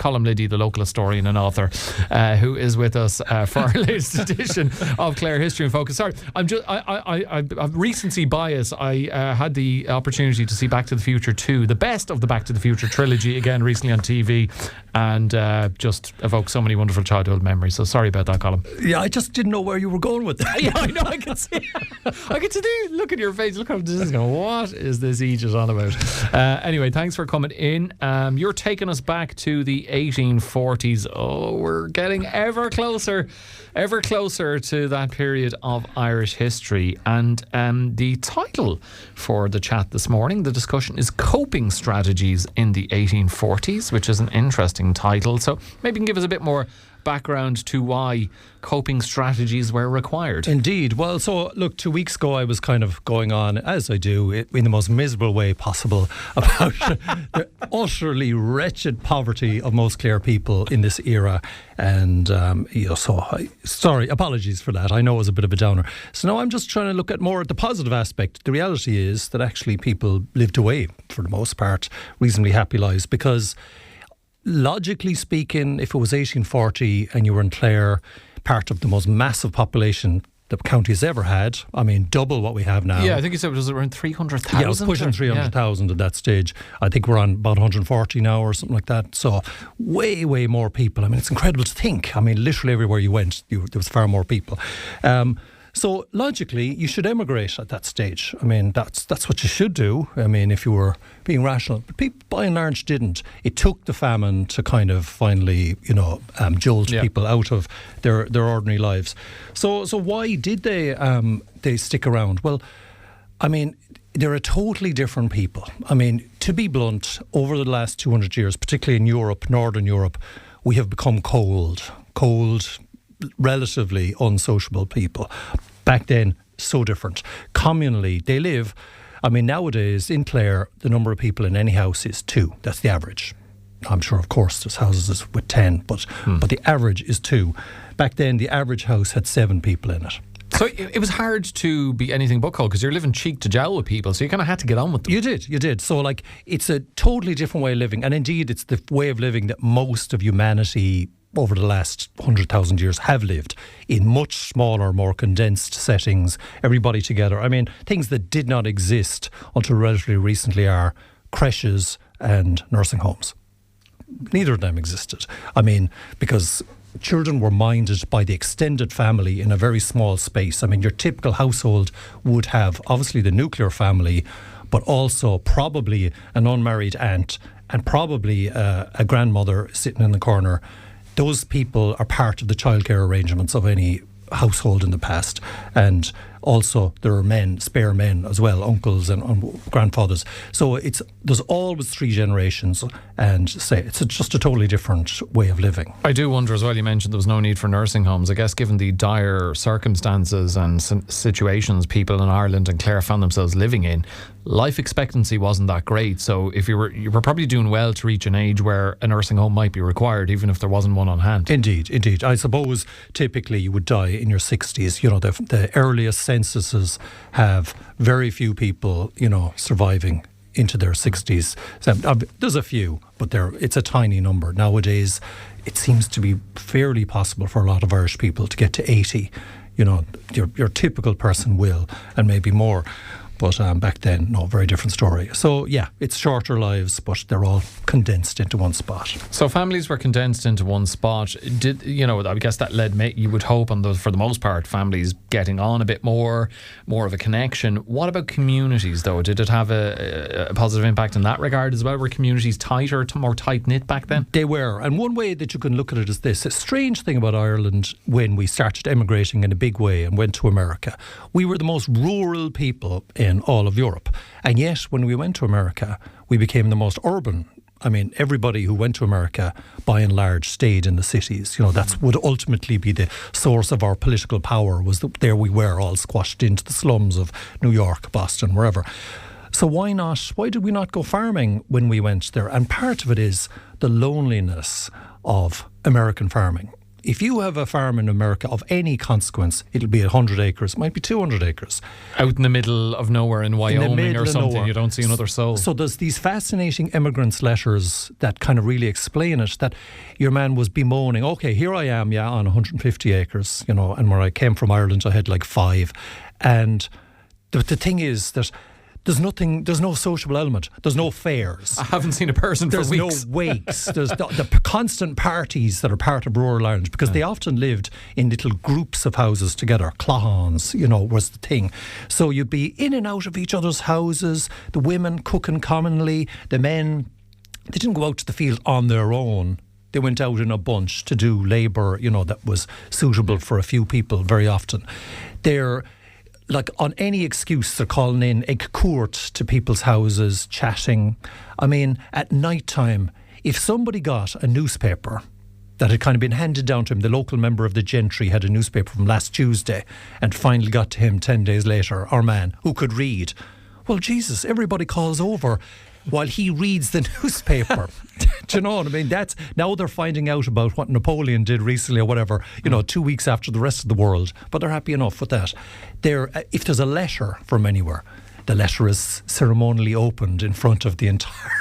Colm Liddy, the local historian and author, who is with us for our latest edition of Clare History in Focus. Sorry, I'm recency bias. I had the opportunity to see Back to the Future 2, the best of the Back to the Future trilogy, again recently on TV, and just evoked so many wonderful childhood memories. So sorry about that, Colm. Yeah, I just didn't know where you were going with that. Yeah, I know. I can see. I can see. Look at your face. Look how this is going. What is this Egypt on about? Anyway, thanks for coming in. You're taking us back to the 1840s. Oh, we're getting ever closer to that period of Irish history. And the title for the chat this morning, the discussion, is Coping Strategies in the 1840s, which is an interesting title. So maybe you can give us a bit more background to why coping strategies were required. Indeed. Well, so look, 2 weeks ago I was kind of going on, as I do, in the most miserable way possible, about the utterly wretched poverty of most Clare people in this era. And, sorry, apologies for that. I know it was a bit of a downer. So now I'm just trying to look at more at the positive aspect. The reality is that actually people lived away, for the most part, reasonably happy lives, because logically speaking, if it was 1840 and you were in Clare, part of the most massive population the county has ever had, I mean, double what we have now. Yeah, I think you said it was around 300,000. Yeah, it was pushing 300,000 at that stage. I think we're on about 140 now or something like that. So way, way more people. I mean, it's incredible to think. I mean, literally everywhere you went, there was far more people. So logically, you should emigrate at that stage. I mean, that's what you should do. I mean, if you were being rational. But people, by and large, didn't. It took the famine to kind of finally, jolt people out of their ordinary lives. So why did they stick around? Well, I mean, they're a totally different people. I mean, to be blunt, over the last 200 years, particularly in Europe, Northern Europe, we have become cold, relatively unsociable people. Back then, so different. Communally, they live, I mean, nowadays in Clare, the number of people in any house is 2. That's the average. I'm sure, of course, there's houses with 10, but the average is 2. Back then, the average house had 7 people in it. So it was hard to be anything but cold because you're living cheek to jowl with people, so you kind of had to get on with them. You did. So, like, it's a totally different way of living. And indeed, it's the way of living that most of humanity over the last 100,000 years have lived in much smaller, more condensed settings, everybody together. I mean, things that did not exist until relatively recently are creches and nursing homes. Neither of them existed. I mean, because children were minded by the extended family in a very small space. I mean, your typical household would have obviously the nuclear family, but also probably an unmarried aunt and probably a grandmother sitting in the corner. Those people are part of the childcare arrangements of any household in the past. And also there are spare men as well, uncles and grandfathers. So there's always 3 generations, and it's just a totally different way of living. I do wonder as well, you mentioned there was no need for nursing homes. I guess given the dire circumstances and situations people in Ireland and Clare found themselves living in, life expectancy wasn't that great. So if you were probably doing well to reach an age where a nursing home might be required, even if there wasn't one on hand. Indeed. I suppose typically you would die in your 60s. You know, the earliest censuses have very few people, surviving into their 60s. So, there's a few, but it's a tiny number. Nowadays, it seems to be fairly possible for a lot of Irish people to get to 80. Your typical person will, and maybe more. But back then, no, very different story. So, yeah, it's shorter lives, but they're all condensed into one spot. So families were condensed into one spot. I guess that led, you would hope, for the most part, families getting on a bit more of a connection. What about communities, though? Did it have a positive impact in that regard as well? Were communities tighter, more tight-knit back then? They were. And one way that you can look at it is this. A strange thing about Ireland, when we started emigrating in a big way and went to America, we were the most rural people in all of Europe. And yet, when we went to America, we became the most urban. I mean, everybody who went to America, by and large, stayed in the cities. That would ultimately be the source of our political power, was that there we were, all squashed into the slums of New York, Boston, wherever. So why not? Why did we not go farming when we went there? And part of it is the loneliness of American farming. if you have a farm in America of any consequence, it'll be 100 acres, it might be 200 acres. Out in the middle of nowhere in Wyoming or something, nowhere. you don't see another soul. So there's these fascinating immigrants' letters that kind of really explain it, that your man was bemoaning, okay, here I am, on 150 acres, and where I came from Ireland, I had like 5. And the thing is that there's no sociable element. There's no fairs. I haven't seen a person for weeks. There's no wakes. There's the constant parties that are part of rural Ireland, because they often lived in little groups of houses together. Clans, was the thing. So you'd be in and out of each other's houses, the women cooking commonly, the men, they didn't go out to the field on their own. They went out in a bunch to do labour, that was suitable for a few people very often. They're like, on any excuse, they're calling in egg court to people's houses, chatting. I mean, at night time, if somebody got a newspaper that had kind of been handed down to him, the local member of the gentry had a newspaper from last Tuesday, and finally got to him 10 days later, our man, who could read. Well, Jesus, everybody calls over while he reads the newspaper. Do you know what I mean? Now they're finding out about what Napoleon did recently or whatever, 2 weeks after the rest of the world. But they're happy enough with that. If there's a letter from anywhere, the letter is ceremonially opened in front of the entire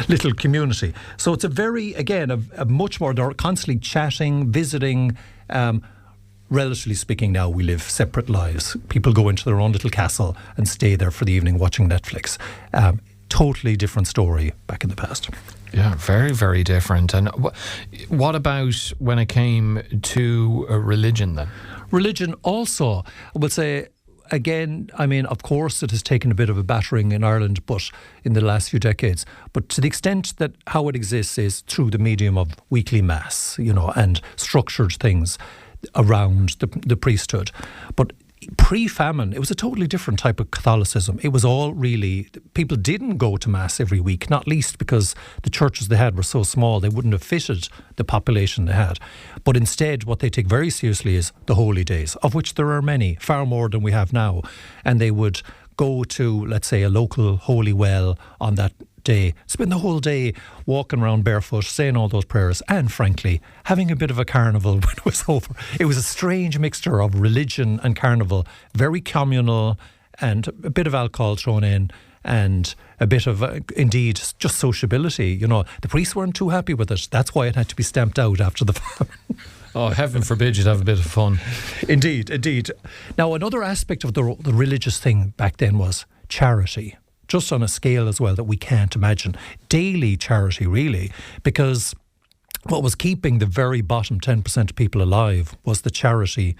little community. So it's a much more, they're constantly chatting, visiting. Relatively speaking, now we live separate lives. People go into their own little castle and stay there for the evening watching Netflix. Totally different story back in the past. Yeah, very, very different. And what about when it came to religion then? Religion also, I would say, again, I mean, of course it has taken a bit of a battering in Ireland, but in the last few decades. But to the extent that how it exists is through the medium of weekly mass, and structured things around the priesthood. But pre-famine, it was a totally different type of Catholicism. It was all really, people didn't go to Mass every week, not least because the churches they had were so small, they wouldn't have fitted the population they had. But instead, what they take very seriously is the holy days, of which there are many, far more than we have now. And they would go to, let's say, a local holy well on that day, spend the whole day walking around barefoot, saying all those prayers, and frankly, having a bit of a carnival when it was over. It was a strange mixture of religion and carnival, very communal, and a bit of alcohol thrown in, and a bit of, indeed, just sociability. The priests weren't too happy with it. That's why it had to be stamped out after the famine. Oh, heaven forbid you'd have a bit of fun. Indeed. Now, another aspect of the religious thing back then was charity. Just on a scale as well that we can't imagine. Daily charity, really, because what was keeping the very bottom 10% of people alive was the charity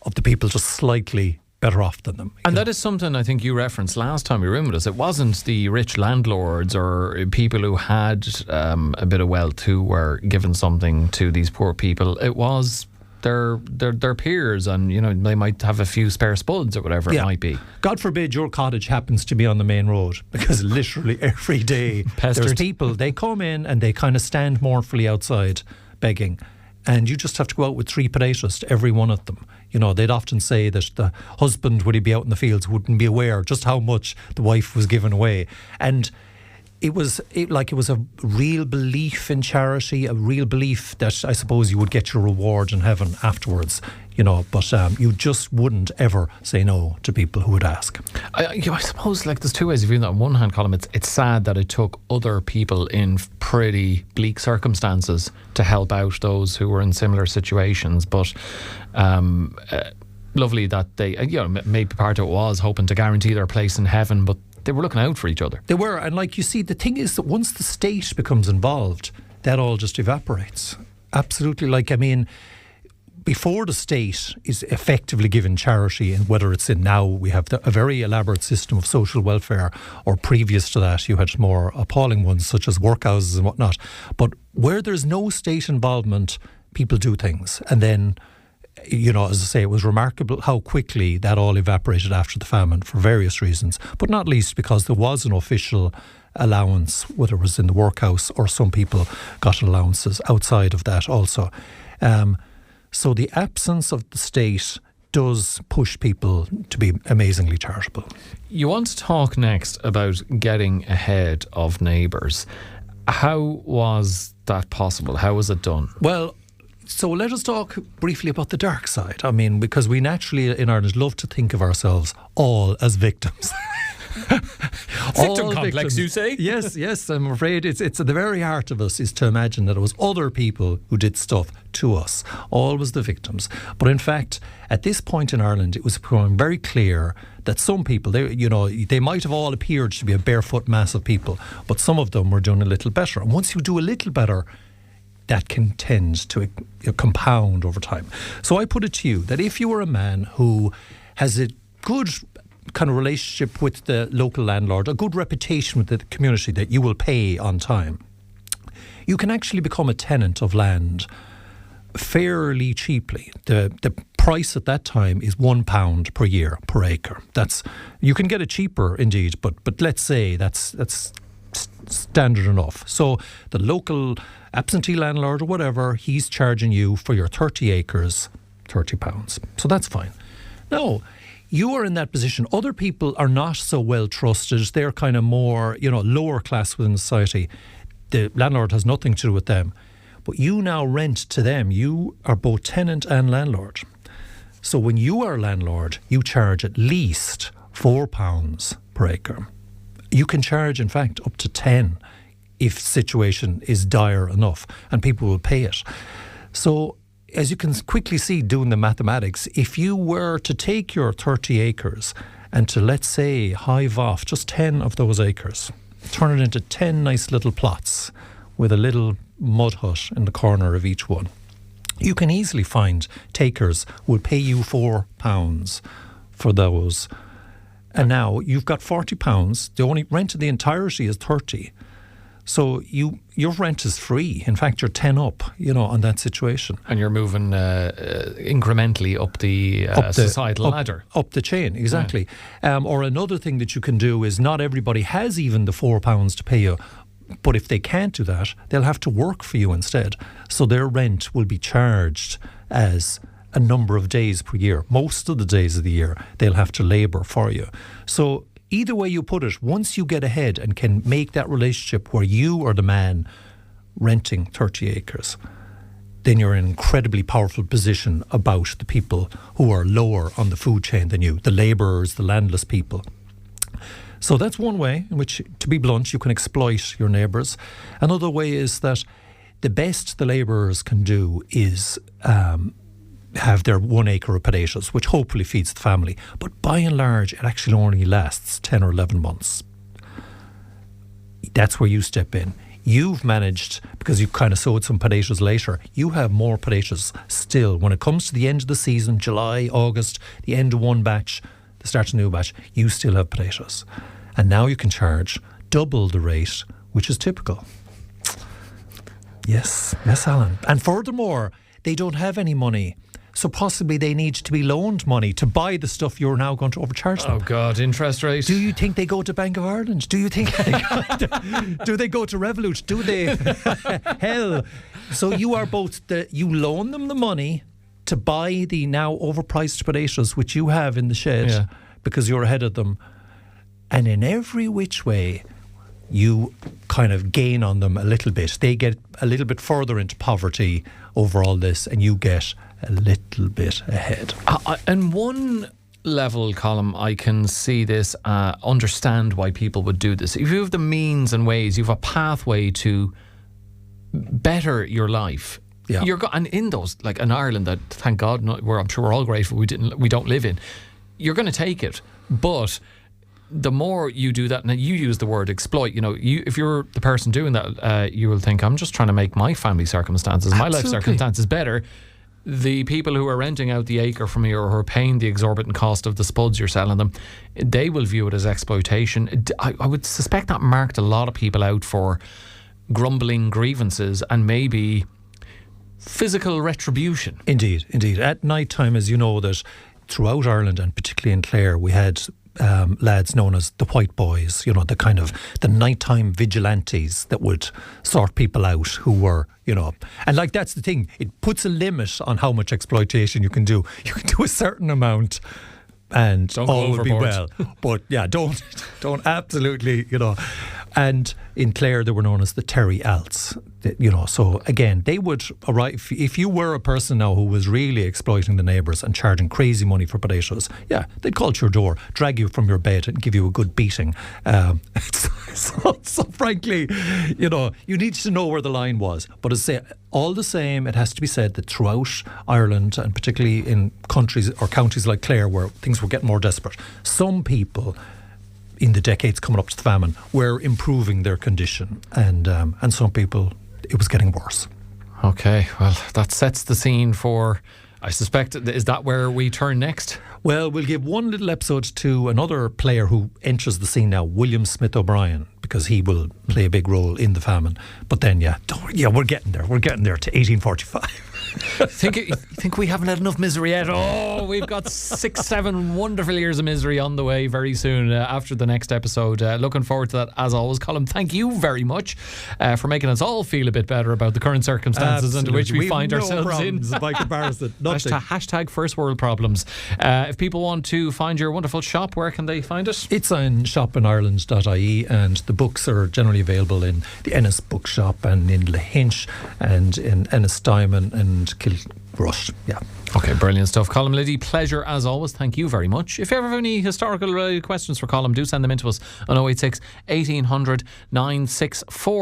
of the people just slightly better off than them. And that is something I think you referenced last time you were in with us. It wasn't the rich landlords or people who had a bit of wealth who were giving something to these poor people. It was their peers, and they might have a few spare spuds or whatever it might be. God forbid your cottage happens to be on the main road, because literally every day there's people, they come in and they kind of stand mournfully outside begging, and you just have to go out with 3 potatoes to every one of them. They'd often say that the husband, would he be out in the fields, wouldn't be aware just how much the wife was giving away. And it was a real belief in charity, a real belief that I suppose you would get your reward in heaven afterwards, but you just wouldn't ever say no to people who would ask. I suppose there's two ways of viewing that. On one hand, Colm, it's sad that it took other people in pretty bleak circumstances to help out those who were in similar situations, but lovely that they, maybe part of it was hoping to guarantee their place in heaven, but they were looking out for each other. They were, and you see, the thing is that once the state becomes involved, that all just evaporates. Absolutely. Before the state is effectively given charity, and whether it's in now, we have a very elaborate system of social welfare, or previous to that, you had more appalling ones such as workhouses and whatnot. But where there's no state involvement, people do things. And then, as I say, it was remarkable how quickly that all evaporated after the famine for various reasons, but not least because there was an official allowance, whether it was in the workhouse or some people got allowances outside of that also. So the absence of the state does push people to be amazingly charitable. You want to talk next about getting ahead of neighbours. How was that possible? How was it done? Well, So let us talk briefly about the dark side. I mean, because we naturally in Ireland love to think of ourselves all as victims. Victim complex, you say? Yes. I'm afraid it's at the very heart of us is to imagine that it was other people who did stuff to us, always the victims. But in fact, at this point in Ireland, it was becoming very clear that some people, they might have all appeared to be a barefoot mass of people, but some of them were doing a little better. And once you do a little better, that can tend to compound over time. So I put it to you that if you were a man who has a good kind of relationship with the local landlord, a good reputation with the community that you will pay on time, you can actually become a tenant of land fairly cheaply. The price at that time is £1 per year per acre. You can get it cheaper indeed, but let's say that's standard enough. So the local absentee landlord or whatever, he's charging you for your 30 acres £30. So that's fine. Now, you are in that position. Other people are not so well trusted. They're kind of more, lower class within society. The landlord has nothing to do with them. But you now rent to them. You are both tenant and landlord. So when you are a landlord, you charge at least £4 per acre. You can charge, in fact, up to 10 if situation is dire enough, and people will pay it. So as you can quickly see doing the mathematics, if you were to take your 30 acres and to, let's say, hive off just 10 of those acres, turn it into 10 nice little plots with a little mud hut in the corner of each one, you can easily find takers who will pay you £4 for those. And now you've got £40. The only rent of the entirety is 30. So your rent is free. In fact, you're 10 up, on that situation. And you're moving incrementally up the societal ladder. Up the chain, exactly. Yeah. Or another thing that you can do is not everybody has even the £4 to pay you. But if they can't do that, they'll have to work for you instead. So their rent will be charged as a number of days per year. Most of the days of the year, they'll have to labour for you. So either way you put it, once you get ahead and can make that relationship where you are the man renting 30 acres, then you're in an incredibly powerful position about the people who are lower on the food chain than you, the labourers, the landless people. So that's one way in which, to be blunt, you can exploit your neighbours. Another way is that the best the labourers can do is have their 1 acre of potatoes, which hopefully feeds the family. But by and large, it actually only lasts 10 or 11 months. That's where you step in. You've managed, because you've kind of sowed some potatoes later, you have more potatoes still. When it comes to the end of the season, July, August, the end of one batch, the start of a new batch, you still have potatoes. And now you can charge double the rate, which is typical. Yes, Alan. And furthermore, they don't have any money. So possibly they need to be loaned money to buy the stuff you're now going to overcharge them. Oh God, interest rate. Do you think they go to Bank of Ireland? Do you think do they go to Revolut? Do they? Hell. So you are both you loan them the money to buy the now overpriced potatoes which you have in the shed because you're ahead of them. And in every which way you kind of gain on them a little bit. They get a little bit further into poverty over all this, and you get a little bit ahead. And one level, Colm, I can see this, understand why people would do this. If you have the means and ways, you have a pathway to better your life. Yeah. And in those, like in Ireland, that thank God, I'm sure we're all grateful we don't live in. You're going to take it, but the more you do that, and you use the word exploit, if you're the person doing that, you will think, I'm just trying to make my family circumstances, my life circumstances better. The people who are renting out the acre from you or who are paying the exorbitant cost of the spuds you're selling them, they will view it as exploitation. I would suspect that marked a lot of people out for grumbling grievances and maybe physical retribution. Indeed. At night time, as you know, that throughout Ireland and particularly in Clare, we had lads known as the white boys, the kind of the nighttime vigilantes that would sort people out who were, and like that's the thing, it puts a limit on how much exploitation you can do. You can do a certain amount and all will be well. But yeah, don't absolutely, And in Clare, they were known as the Terry Alts. So again, they would arrive. If you were a person now who was really exploiting the neighbours and charging crazy money for potatoes, they'd call to your door, drag you from your bed and give you a good beating. So frankly, you need to know where the line was. But all the same, it has to be said that throughout Ireland, and particularly in countries or counties like Clare, where things were getting more desperate, some people in the decades coming up to the famine were improving their condition, and some people, it was getting worse. Okay, well, that sets the scene for, I suspect, is that where we turn next? Well, we'll give one little episode to another player who enters the scene now, William Smith O'Brien, because he will play a big role in the famine. But then, we're getting there. We're getting there to 1845. Think we haven't had enough misery yet? Oh, we've got 6-7 wonderful years of misery on the way very soon after the next episode. Looking forward to that as always. Colm, thank you very much for making us all feel a bit better about the current circumstances under which we find ourselves in. By comparison, Hashtag first world problems. If people want to find your wonderful shop, where can they find it? It's on shopinireland.ie, and the books are generally available in the Ennis Bookshop and in Lahinch and in Ennistimon and Kilrush. Okay, brilliant stuff. Colm Liddy, pleasure as always. Thank you very much. If you ever have any historical questions for Colm, do send them in to us on 086 1800 964.